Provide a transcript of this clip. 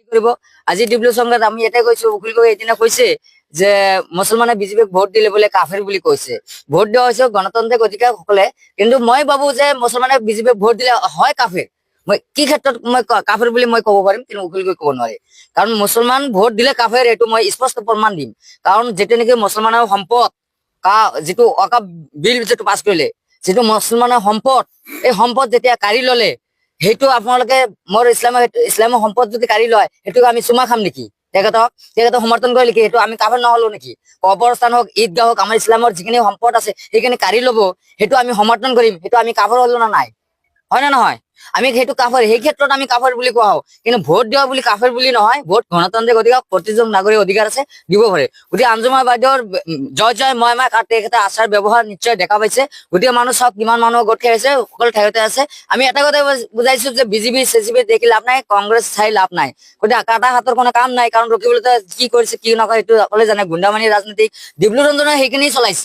কৰিব আজি ডিব্লু সংঘাত আমি এটাই কৈছো উকিল গগৈ এদিনা কৈছে যে মুছলমানে বিজেপিক ভোট দিলে বোলে কাফেৰ বুলি কৈছে ভোট দিয়া হৈছে গণতান্ত্ৰিক অধিকাৰ সকলে কিন্তু মই ভাবো যে মুছলমানে বিজেপিক ভোট দিলে হয় কাফেৰ মই কি ক্ষেত্ৰত মই কাফেৰ বুলি মই ক'ব পাৰিম কিন্তু উকিল গগৈ ক'ব নোৱাৰে কাৰণ মুছলমান ভোট দিলে কাফেৰ এইটো মই স্পষ্ট প্ৰমাণ দিম কাৰণ যেতিয়া নেকি মুছলমানৰ সম্পদ যিটো ওয়াকাফ বিল যেটো পাছ কৰিলে যেটো মুছলমানৰ সম্পদ এই সম্পদ যেতিয়া কাঢ়ি ললে সেইটো আপোনালোকে মোৰ ইছলামৰ সম্পদ যদি কাঢ়ি লয় সেইটো আমি চুমা খাম নেকি তেখেতক সমৰ্থন কৰিলে কি সেইটো আমি কাফেৰ নহলো নেকি কবৰস্থান হওক ঈদগাহ হওক আমাৰ ইছলামৰ যিখিনি সম্পদ আছে সেইখিনি কাঢ়ি লব সেইটো আমি সমৰ্থন কৰিম সেইটো আমি কাফেৰ হলো না নাই হয় না নহয় আমি সেইটো কাফেৰ সেই ক্ষেত্ৰত আমি কাফেৰ বুলি কোৱা হও কিন্তু ভোট দিয়া বুলি কাফেৰ বুলি নহয় ভোট গণতান্ত্ৰিক অধিকাৰ প্ৰতিজন নাগৰিক অধিকাৰ আছে দিব পাৰে গতিকে আঞ্জুমান বাইদেউৰ জয় জয় ময় ময় তেখেতে আচাৰ ব্যৱহাৰ নিশ্চয় দেখা পাইছে গতিকে মানুহ চাওক কিমান মানুহ গোট খাই আছে সকলো ঠাইতে আছে আমি এটা কথা বুজাইছো যে বিজেপি চিজেপি দেখি লাভ নাই কংগ্ৰেছ চাই লাভ নাই গতিকে কাটা হাতৰ কোনো কাম নাই কাৰণ ৰখিবলৈ কি কৰিছে কি নকৰে সেইটো সকলোৱে জানে গুণ্ডামানি ৰাজনীতি ডিব্লু ৰঞ্জনে সেইখিনি চলাইছে